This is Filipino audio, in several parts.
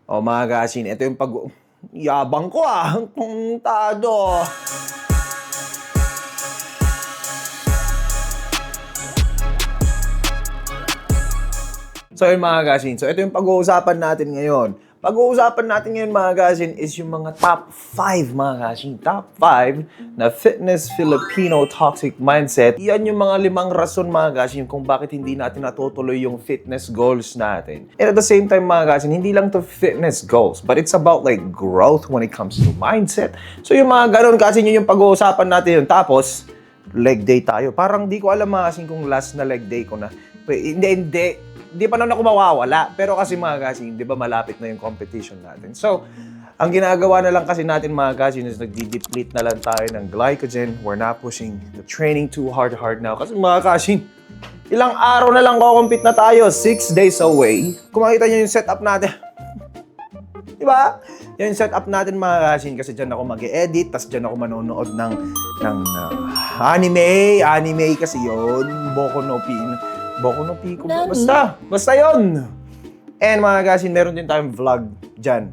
O mga kasin, ito yung yabang ko puntado. So yun mga kasin, so ito yung pag-uusapan natin ngayon. Pag-uusapan natin ngayon mga kasin is yung mga top 5 mga kasin. Top 5 na fitness Filipino toxic mindset. Yan yung mga 5 rason mga kasin kung bakit hindi natin natutuloy yung fitness goals natin. And at the same time mga kasin, hindi lang to fitness goals, but it's about like growth when it comes to mindset. So yung mga ganun kasin, yun yung pag-uusapan natin yun. Tapos, leg day tayo. Parang di ko alam mga kasin kung last na leg day ko na. Hindi pa naman ako mawawala. Pero kasi mga kasin, di ba malapit na yung competition natin. So, ang ginagawa na lang kasi natin mga kasin is nagdi-deplete na lang tayo ng glycogen. We're not pushing the training too hard now. Kasi mga kasin, ilang araw na lang kukumpit na tayo. 6 days away. Kung makita nyo yung setup natin. Di ba? Yung setup natin mga kasin kasi dyan ako mag-e-edit, tas dyan ako manonood ng anime kasi yun. Boku no Pico. Basta yun. And mga kasin, meron din tayong vlog dyan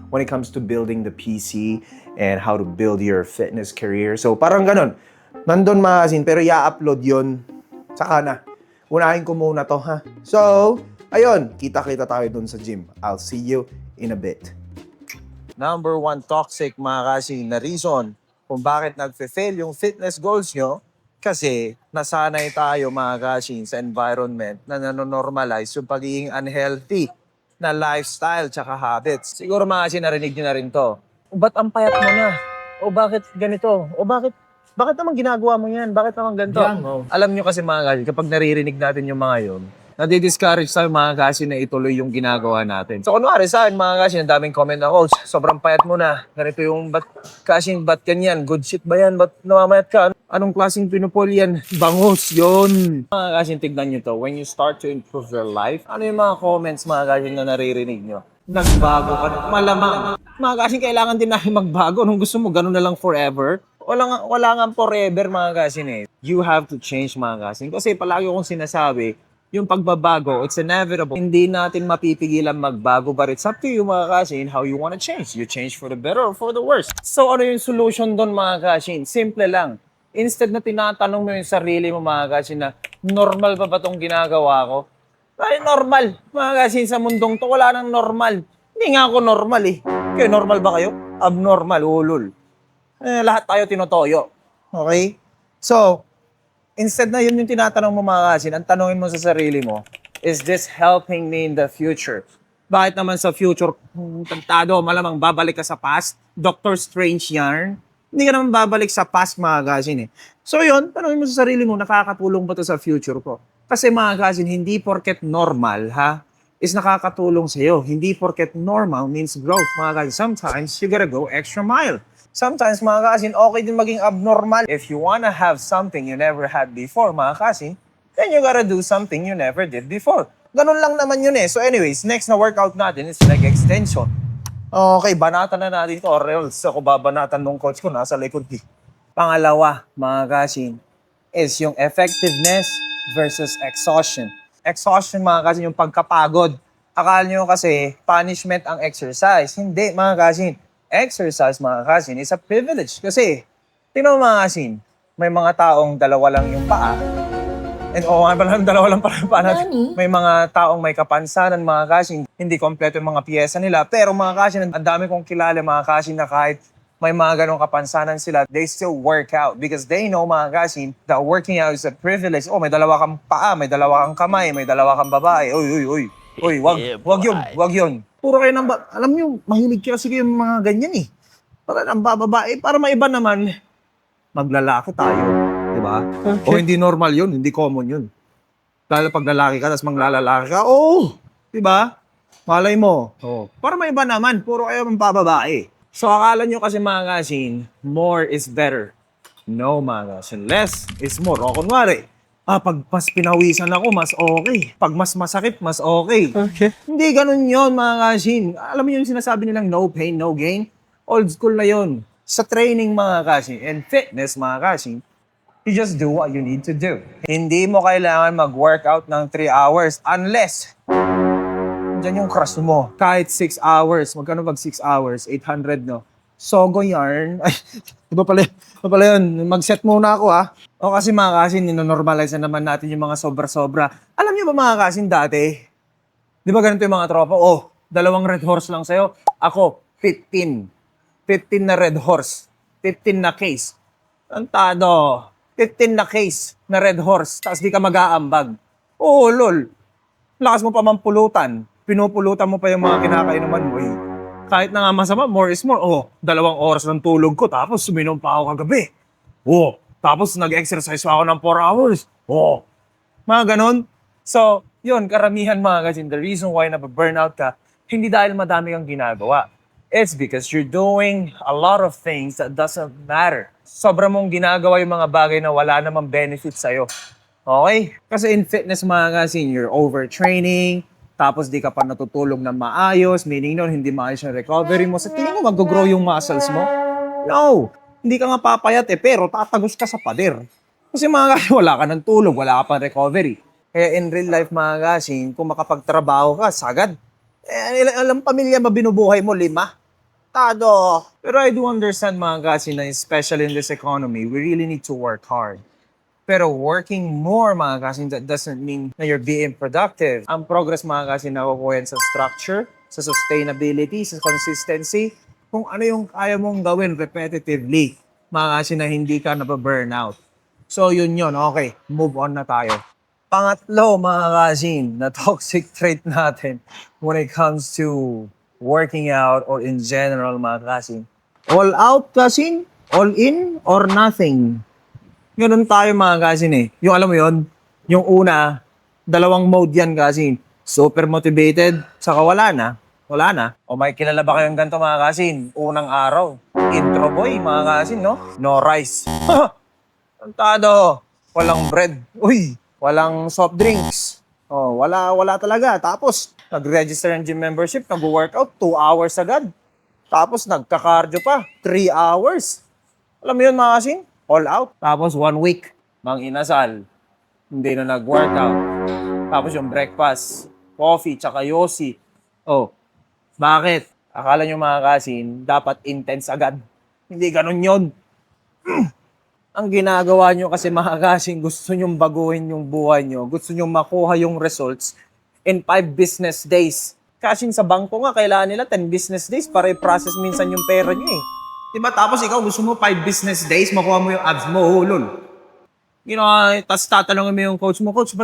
when it comes to building the PC and how to build your fitness career. So parang ganun. Nandun mga kasin, pero i-upload yun saka na. Unahin ko muna to ha. So, ayun, kita-kita tayo dun sa gym. I'll see you in a bit. Number 1 toxic mga kasin na reason kung bakit nagfe-fail yung fitness goals nyo kasi nasanay tayo mga kasin sa environment na nanonormalize yung pagiging unhealthy na lifestyle tsaka habits. Siguro mga kasin narinig nyo na rin to. O ba't ang payat mo na? O bakit ganito? O bakit naman ginagawa mo yan? Bakit naman ganito? Alam nyo kasi mga kasin, kapag naririnig natin yung mga yun, nadi-discourage tayo mga kasin na ituloy yung ginagawa natin. So kunwari sa akin mga kasin, ang daming comment na, Coach, sobrang payat mo na. Ganito yung, ba't ganyan? Good shit ba yan? Ba't namamayat ka? Anong klaseng pinupol yan? Bangus yun. Mga kasin, tignan nyo to. When you start to improve your life, ano yung mga comments mga kasin na naririnig nyo? Nagbago ka. Malamang. Mga kasin, kailangan din natin magbago. Nung gusto mo, ganun na lang forever. Wala nga forever mga kasin eh. You have to change mga kasin. Kasi palagi akong sinasabi, yung pagbabago, it's inevitable. Hindi natin mapipigilan magbago, but it's up to you mga kasin how you want to change. You change for the better or for the worse. So ano yung solution doon mga kasin? Simple lang. Instead na tinatanong mo yung sarili mo mga kasin na normal ba itong ginagawa ko? Ay, normal. Mga kasin sa mundong to, wala nang normal. Hindi nga ako normal eh. Kayo, normal ba kayo? Abnormal, ulol. Lahat tayo tinotoyo. Okay? So, instead na yun yung tinatanong mo mga kasin, ang tanongin mo sa sarili mo, is this helping me in the future? Bakit naman sa future, tantado, malamang babalik ka sa past? Doctor Strange yarn? Hindi ka naman babalik sa past mga kasin eh. So yun, tanongin mo sa sarili mo, nakakatulong ba to sa future ko? Kasi mga kasin, hindi porket normal is nakakatulong sa'yo. Hindi porket normal means growth mga kasin. Sometimes you gotta go extra mile. Sometimes, mga kasin, okay din maging abnormal. If you wanna have something you never had before, mga kasin, then you gotta do something you never did before. Ganun lang naman yun eh. So anyways, next na workout natin is leg extension. Okay, banatan na natin ito. Or else ako babanatan nung coach ko, nasa likod eh. Pangalawa, mga kasin, is yung effectiveness versus exhaustion. Exhaustion, mga kasin, yung pagkapagod. Akala nyo kasi punishment ang exercise. Hindi, mga kasin. Exercise, mga kasin, is a privilege. Kasi, tingnan mo mga kasin, may mga taong dalawa lang yung paa. And dalawa lang para paa natin. May mga taong may kapansanan, mga kasin, hindi kompleto yung mga piyesa nila. Pero mga kasin, ang dami kong kilala, mga kasin, na kahit may mga ganong kapansanan sila, they still work out. Because they know, mga kasin, that working out is a privilege. Oh, may dalawa kang paa, may dalawa kang kamay, may dalawa kang babae. Uy, wag yun. Puro kayo alam nyo, mahilig kasi kayo yung mga ganyan eh. Para ang babae, para maiba naman, maglalaki tayo. Diba? Okay. O hindi normal yun, hindi common yun. Lalo pag lalaki ka, tapos manglalalaki ka, diba? Malay mo. Para maiba naman, puro kayo mga babae. So akala nyo kasi mga kasin, more is better. No mga kasin, less is more. O kunwari, pag mas pinawisan ako, mas okay. Pag mas masakit, mas okay. Hindi ganun yun, mga kasin. Alam mo yung sinasabi nilang no pain, no gain? Old school na yun. Sa training, mga kasin, and fitness, mga kasin, you just do what you need to do. Hindi mo kailangan mag-workout ng 3 hours unless Andyan yung crush mo. Kahit 6 hours. Magkano pag 6 hours? 800, no? Sogo yarn. Ay, iba pala yun. Mag-set muna ako, ha? O kasi mga kasin, ninonormalize na naman natin yung mga sobra-sobra. Alam niyo ba mga kasin dati? Di ba ganito yung mga tropa? Oh, 2 red horse lang sa'yo. Ako, 15. 15 na red horse. 15 na case. Tantado. 15 na case na red horse. Tapos di ka mag-aambag. Oo, lol. Lakas mo pa mampulutan. Pinupulutan mo pa yung mga kinakainuman mo. Eh. Kahit na nga masama, more is more. Oh, 2 oras ng tulog ko. Tapos suminom pa ako kagabi. Oh, tapos nag-exercise pa ako ng 4 hours. Oh, mga ganon. So, yun, karamihan mga kasin, the reason why nababurnout ka, hindi dahil madami kang ginagawa. It's because you're doing a lot of things that doesn't matter. Sobra mong ginagawa yung mga bagay na wala namang benefit sa'yo. Okay? Kasi in fitness mga kasin, you're overtraining, tapos di ka pa natutulog na maayos, meaning nun, hindi maayos yung recovery mo. Sa tingin mo, mag-grow yung muscles mo? No! Hindi ka nga papayat pero tatagos ka sa pader. Kasi mga kasin, wala ka ng tulog, wala ka pang recovery. Kaya in real life mga kasin, kung makapagtrabaho ka, sagad. Alam pamilya ba binubuhay mo? 5? Tado. Pero I do understand mga kasin na especially in this economy, we really need to work hard. Pero working more mga kasin, that doesn't mean na you're being productive. Ang progress mga kasin nakukuha yan sa structure, sa sustainability, sa consistency, kung ano yung kaya mong gawin repetitively, mga kasin na hindi ka napaburnout. So yun, okay, move on na tayo. Pangatlo, mga kasin, na toxic trait natin when it comes to working out or in general, mga kasin. All out, kasin? All in or nothing? Ganun tayo, mga kasin eh. Yung alam mo yun, yung una, 2 mode yan, kasin. Super motivated, saka wala na. Wala na. O may kilala ba kayong ganito, mga kasin? Unang araw, intro boy, mga kasin, no? No rice. Tantado. Walang bread. Uy! Walang soft drinks. Oh, wala talaga. Tapos, nag-register ng gym membership, nag-workout, 2 hours agad. Tapos, nagka-cardio pa, 3 hours. Alam mo yun, mga kasin? All out. Tapos, 1 week, mang inasal. Hindi na nag-workout. Tapos, yung breakfast, coffee, tsaka yosi. Oh, bakit? Akala nyo, mga kasin, dapat intense agad. Hindi ganun yun. Ang ginagawa nyo kasi mga kasing gusto nyong baguhin yung buhay nyo, gusto nyong makuha yung results in 5 business days. Kasing sa bangko nga, kailangan nila 10 business days para i-process minsan yung pera nyo eh. Diba? Tapos ikaw gusto mo 5 business days, makuha mo yung abs mo, lol. Tapos tatanungin mo yung coach mo, Coach,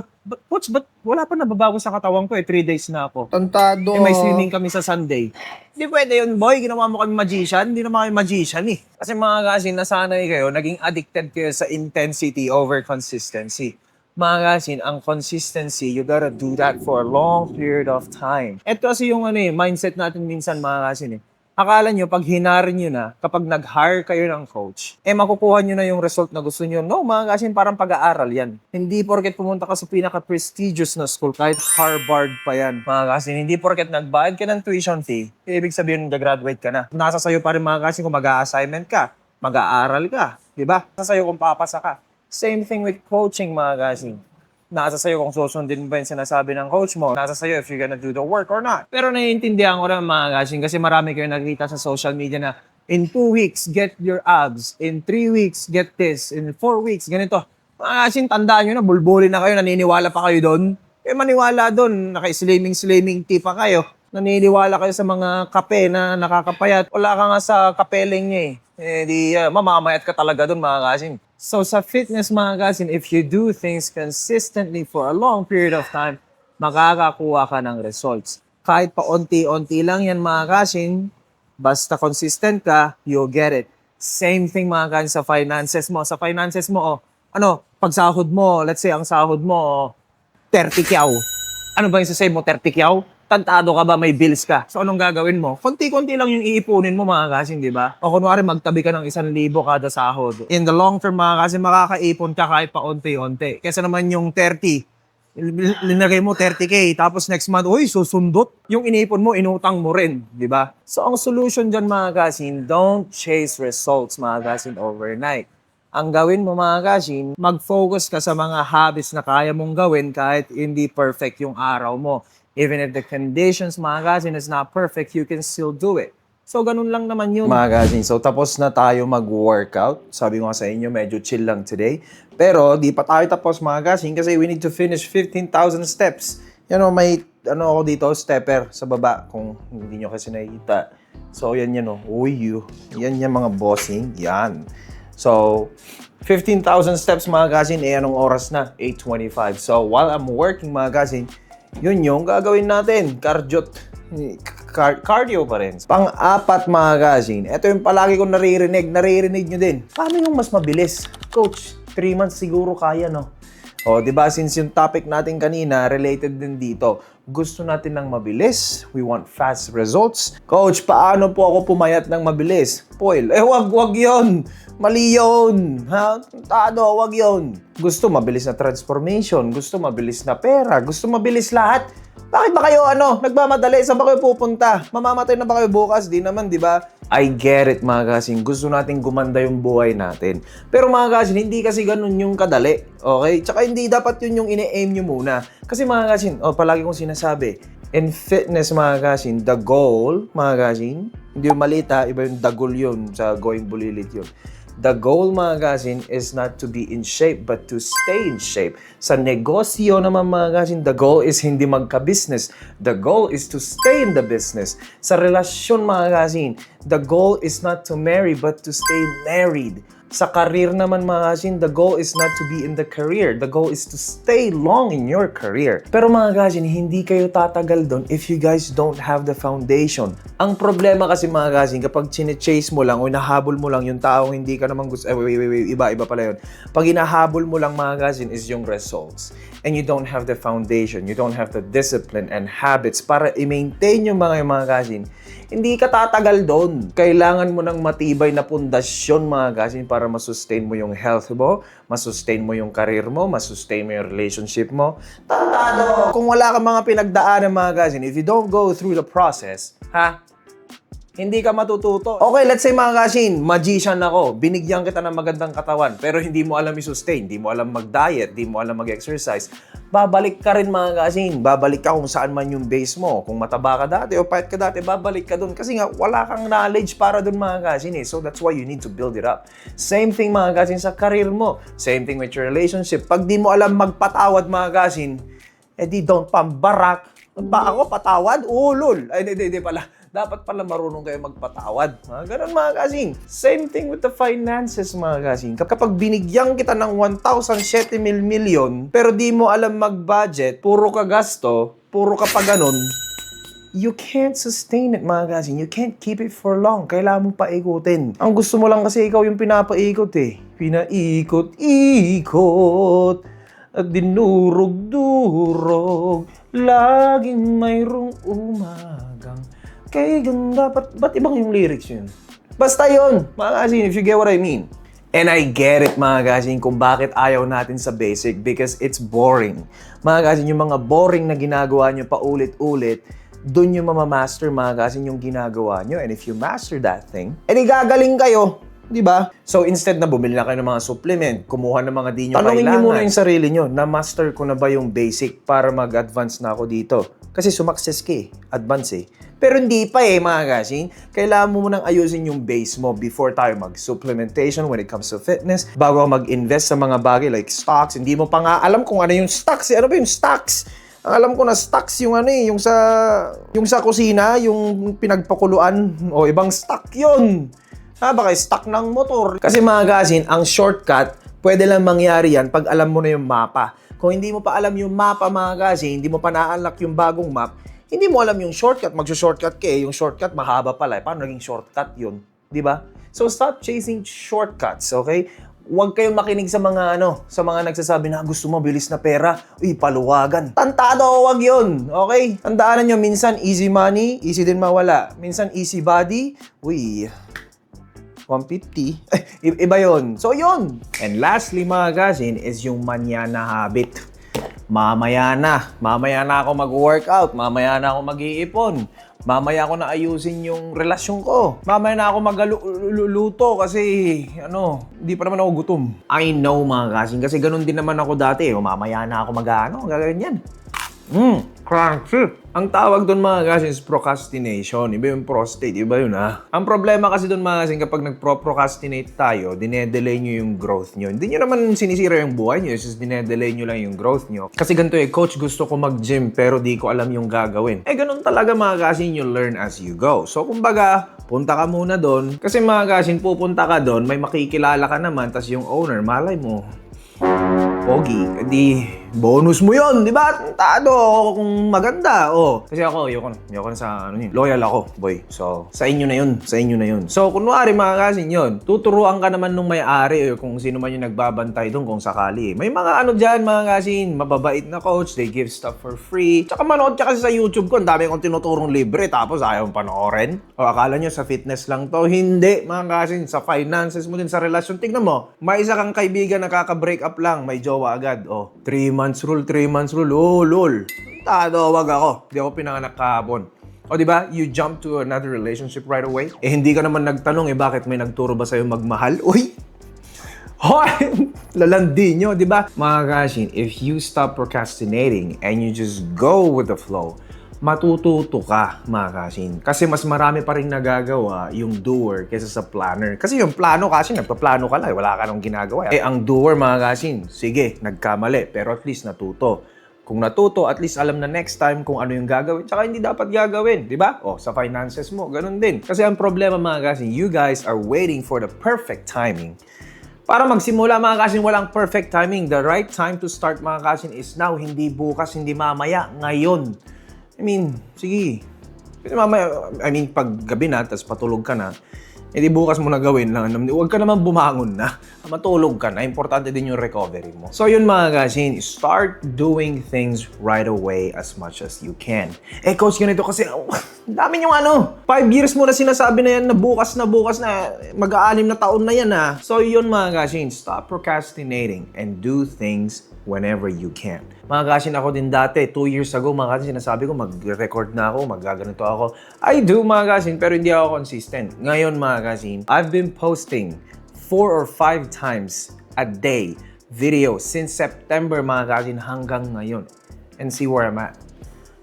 but wala pa nababago sa katawan ko 3 days na ako. Tantado. May swimming kami sa Sunday. Hindi pwede yun, boy. Ginawa mo kami magician. Hindi naman kami magician eh. Kasi mga kasin, nasanay kayo, naging addicted kayo sa intensity over consistency. Mga kasin, ang consistency, you gotta do that for a long period of time. Ito kasi yung mindset natin minsan mga kasin eh. Akala nyo, pag hinarin nyo na, kapag nag-hire kayo ng coach, makukuha nyo na yung result na gusto nyo. No, mga kasin, parang pag-aaral yan. Hindi porket pumunta ka sa pinaka-prestigious na school, kahit Harvard pa yan. Mga kasin, hindi porket nagbayad ka ng tuition fee, ibig sabihin nag-graduate ka na. Nasa sayo pa rin mga kasin kung mag-a-assignment ka, mag-aaral ka, di ba? Nasa sayo kung papasa ka. Same thing with coaching, mga kasin. Nasa sa'yo kung susundin ba yung sinasabi ng coach mo. Nasa sa'yo if you're gonna do the work or not. Pero naiintindihan ko na mga kasing kasi marami kayo nakikita sa social media na in 2 weeks, get your abs. In 3 weeks, get this. In 4 weeks, ganito. Mga kasing tandaan nyo na, bulbulin na kayo, naniniwala pa kayo doon. Maniwala doon, naka-slimming tea pa kayo. Naniniwala kayo sa mga kape na nakakapayat. Wala ka nga sa kapeling niya mamamayat ka talaga doon mga kasing. So sa fitness mga kasin, if you do things consistently for a long period of time, makakakuha ka ng results. Kahit pa onti-onti lang yan mga kasin, basta consistent ka, you'll get it. Same thing mga kasin sa finances mo. Sa finances mo, pag sahod mo, let's say ang sahod mo, 30 kyaw. Ano ba yung sasave mo, 30 kyaw? Tantado ka ba, may bills ka. So anong gagawin mo? Konti-konti lang yung iipunin mo mga kasing, di ba? O kunwari magtabi ka ng 1,000 kada sahod. In the long term mga kasing, makakaipon ka kahit pa onti-onti. Kesa naman yung 30, linagay mo 30K, tapos next month, susundot. Yung inipon mo, inutang mo rin, di ba? So ang solution dyan mga kasing, don't chase results mga kasing overnight. Ang gawin mo mga kasing, mag-focus ka sa mga habits na kaya mong gawin kahit hindi perfect yung araw mo. Even if the conditions, mga kasin, is not perfect, you can still do it. So, ganun lang naman yun. Mga kasin, so tapos na tayo mag-workout. Sabi ko nga sa inyo, medyo chill lang today. Pero, di pa tayo tapos, mga kasin, kasi we need to finish 15,000 steps. May, ako dito, stepper sa baba, kung hindi nyo kasi nakikita. So, yan, yan mga bossing, yan. So, 15,000 steps, mga kasin, anong oras na? 8:25. So, while I'm working, mga kasin, yun yung gagawin natin. Cardio pa rin. Pang-apat, mga kasin, ito yung palagi kong naririnig nyo din. Paano yung mas mabilis? Coach, 3 months siguro kaya, no? O, di ba, since yung topic natin kanina, related din dito. Gusto natin ng mabilis. We want fast results. Coach, paano po ako pumayat ng mabilis? Poil, wag yun. Mali yun. Ha? Wag yun. Gusto mabilis na transformation. Gusto mabilis na pera. Gusto mabilis lahat. Bakit ba kayo nagmamadali? Saan ba kayo pupunta? Mamamatay na ba kayo bukas? Di naman, di ba? I get it, mga kasin. Gusto natin gumanda yung buhay natin. Pero mga kasin, hindi kasi ganun yung kadali. Okay? Tsaka hindi dapat yun yung ine-aim nyo muna. Kasi mga kasin, palagi kong sinasabi, in fitness, mga kasin, the goal, mga kasin, hindi yung malita, iba yung dagol yun sa going bulilit yun. The goal, mga kasin, is not to be in shape, but to stay in shape. Sa negosyo naman, mga kasin, the goal is hindi magka-business. The goal is to stay in the business. Sa relasyon, mga kasin, the goal is not to marry, but to stay married. Sa career naman, mga kasin, the goal is not to be in the career. The goal is to stay long in your career. Pero mga kasin, hindi kayo tatagal doon if you guys don't have the foundation. Ang problema kasi, mga kasin, kapag chine-chase mo lang o nahabol mo lang yung taong hindi ka naman gusto, iba pala yun. Pag inahabol mo lang, mga kasin, is yung results. And you don't have the foundation, you don't have the discipline and habits para i-maintain yung mga kasin, hindi ka tatagal doon. Kailangan mo ng matibay na pundasyon, mga kasin, para masustain mo yung health mo, masustain mo yung career mo, masustain mo yung relationship mo. Tandado! Kung wala kang mga pinagdaanan, mga kasin, if you don't go through the process, hindi ka matututo. Okay, let's say, mga kasin, magician ako. Binigyan kita ng magandang katawan, pero hindi mo alam i-sustain, hindi mo alam mag-diet, hindi mo alam mag-exercise. Babalik ka rin, mga kasin. Babalik ka kung saan man yung base mo. Kung mataba ka dati o payat ka dati, babalik ka dun. Kasi nga, wala kang knowledge para dun, mga kasin. So that's why you need to build it up. Same thing, mga kasin, sa career mo. Same thing with your relationship. Pag di mo alam magpatawad, mga kasin, di don't pambarak. Ba ako patawad? Lol. Ay, hindi pala. Dapat pala marunong kayo magpatawad. Ganun, mga kasin. Same thing with the finances, mga kasin. Kapag binigyan kita ng 1,007 million, pero di mo alam mag-budget, puro ka gasto, puro ka pa ganun, you can't sustain it, mga kasin. You can't keep it for long. Kailangan mong paikutin. Ang gusto mo lang kasi ikaw yung pinapaikot eh. Pinaikot-ikot at dinurog-durog. Laging mayroong umagang kay ganda. Ba't ibang yung lyrics yun? Basta yun, mga kasin, if you get what I mean. And I get it, mga kasin, kung bakit ayaw natin sa basic, because it's boring. Mga kasin, yung mga boring na ginagawa nyo paulit-ulit, dun yung mamamaster, mga kasin, yung ginagawa nyo. And if you master that thing, edi gagaling kayo. Di ba? So instead na bumili na kayo ng mga supplement, kumuha ng mga di nyo kailangan. Tanungin nyo muna yung sarili nyo, na-master ko na ba yung basic para mag-advance na ako dito? Kasi sumakses ka advance Pero hindi pa mga kasin. Kailangan mo munang ayusin yung base mo before tayo mag-supplementation when it comes to fitness. Bago ka mag-invest sa mga bagay like stocks, hindi mo pa nga alam kung ano yung stocks. Ano ba yung stocks? Ang alam ko na stocks yung yung sa kusina, yung pinagpakuluan o ibang stock yun. Baka stock ng motor. Kasi, mga kasin, ang shortcut, pwede lang mangyari yan pag alam mo na yung mapa. Kung hindi mo pa alam yung mapa, mga kasin, hindi mo pa na-unlock yung bagong map, hindi mo alam yung shortcut. Magsa-shortcut ka yung shortcut mahaba pala. Paano naging shortcut yun? Di ba? So, stop chasing shortcuts, okay? Huwag kayong makinig sa mga sa mga nagsasabi na gusto mo bilis na pera, paluwagan. Tantado, huwag yun, okay? Tandaan nyo, minsan easy money, easy din mawala. Minsan easy body, 150. Iba yun. So, yun. And lastly, mga kasin, is yung manyana habit. Mamaya na ako mag-workout. Mamaya na ako mag-iipon. Mamaya ako na ayusin yung relasyon ko. Mamaya na ako magluluto kasi, hindi pa naman ako gutom. I know, mga kasin, kasi ganun din naman ako dati. Mamaya na ako gagawin yan. Crunchy. Ang tawag doon mga kasin is procrastination. Iba yung prostate, iba yun ha. Ang problema kasi doon mga kasin, kapag nagpro-procrastinate tayo, dinedelay nyo yung growth nyo. Hindi nyo naman sinisira yung buhay nyo, just dinedelay nyo lang yung growth nyo. Kasi ganito coach, gusto ko mag-gym pero di ko alam yung gagawin. Ganun talaga mga kasin, you learn as you go. So kumbaga, punta ka muna doon. Kasi mga kasin, pupunta ka doon, may makikilala ka naman, tas yung owner, malay mo, pogi, di bonus mo yun, di ba? Tado kung maganda, Kasi ako, ayoko na sa loyal ako, boy. So, sa inyo na yun. So, kunwari mga kasin yun, tuturuan ka naman nung may-ari o kung sino man yung nagbabantay doon kung sakali. May mga dyan mga kasin, mababait na coach, they give stuff for free. Tsaka manood ka kasi sa YouTube ko, ang dami kong tinuturong libre, tapos ayaw panoorin. O akala nyo sa fitness lang to? Hindi, mga kasin, sa finances mo din, sa relasyon. Tignan mo, may isa kang kaibigan na kaka-break up lang, may jowa agad. 3 months rule. Lol. Tado, wag ako. Di ako pinanganak kahapon. Di ba? You jump to another relationship right away. Hindi ka naman nagtanong, bakit may nagturo ba sa'yo magmahal? Uy! Hoy! Lalandi nyo, di ba? Mga kasin, if you stop procrastinating and you just go with the flow, matututo ka, mga kasin. Kasi mas marami pa rin nagagawa yung doer kaysa sa planner. Kasi yung plano kasi, nagpaplano ka lang, wala ka nang ginagawa. Ang doer, mga kasin, sige, nagkamali, pero at least natuto. Kung natuto, at least alam na next time kung ano yung gagawin, tsaka hindi dapat gagawin, di ba? Sa finances mo, ganun din. Kasi ang problema, mga kasin, you guys are waiting for the perfect timing. Para magsimula, mga kasin, walang perfect timing. The right time to start, mga kasin, is now, hindi bukas, hindi mamaya, ngayon. Sige. Kasi mamaya, pag gabi na, tapos patulog ka na, hindi bukas mo na gawin lang. Huwag ka naman bumangon na. Matulog ka na. Importante din yung recovery mo. So yun mga kasin, start doing things right away as much as you can. Coach, ganito kasi, dami yung 5 years mo na sinasabi na yan na bukas na, mag-6 na taon na yan ha. So yun mga kasin, stop procrastinating and do things whenever you can. Mga kasin, ako din dati, 2 years ago, mga kasin, sinasabi ko, mag-record na ako, magaganito ako. I do, mga kasin, pero hindi ako consistent. Ngayon, mga kasin, I've been posting 4 or 5 times a day video since September, mga kasin, hanggang ngayon. And see where I'm at.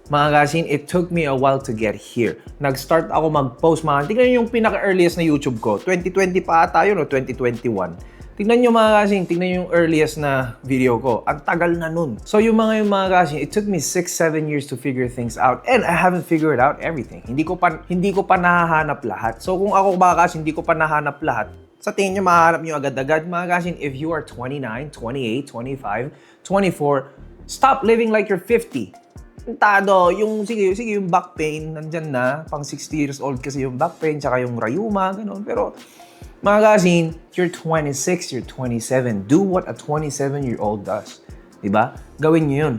Mga kasin, it took me a while to get here. Nag-start ako mag-post, mga kasin. Tingnan yung pinaka-earliest na YouTube ko. 2020 pa ata yun o 2021. Tingnan nyo mga kasin, tingnan nyo yung earliest na video ko. Ang tagal na nun. So yung mga kasin, it took me 6-7 years to figure things out and I haven't figured out everything. Hindi ko pa nahahanap lahat. So kung ako mga kasin, hindi ko pa nahanap lahat, sa tingin nyo mahanap nyo agad-agad. Mga kasin, if you are 29, 28, 25, 24, stop living like you're 50. Tado, sige, yung back pain, nandyan na. Pang 60 years old kasi yung back pain, tsaka yung rayuma, gano'n. Pero mga kasin, you're 26, you're 27. Do what a 27-year-old does. Diba? Gawin nyo yun.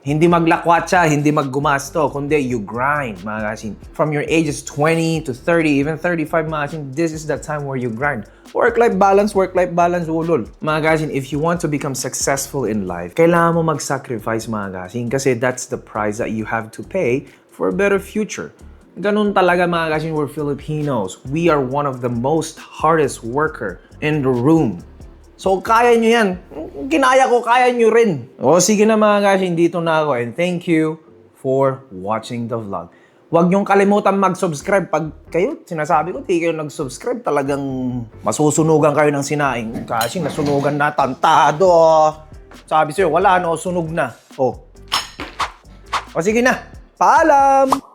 Hindi maglakwatsa, hindi maggumasto, kundi you grind, mga kasin. From your ages 20 to 30, even 35, mga kasin, this is the time where you grind. Work-life balance, ulol. Mga kasin, if you want to become successful in life, kailangan mo mag-sacrifice, mga kasin, kasi that's the price that you have to pay for a better future. Ganun talaga mga kasin, we're Filipinos. We are one of the most hardest worker in the room. So kaya nyo yan. Kinaya ko, kaya nyo rin. Sige na mga kasin, dito na ako. And thank you for watching the vlog. Huwag nyong kalimutan mag-subscribe. Pag kayo, sinasabi ko, di kayo nag-subscribe, talagang masusunugan kayo ng sinaing. Kasi nasunugan na, tantado. Sabi sa'yo, wala sunog na. Sige na. Paalam!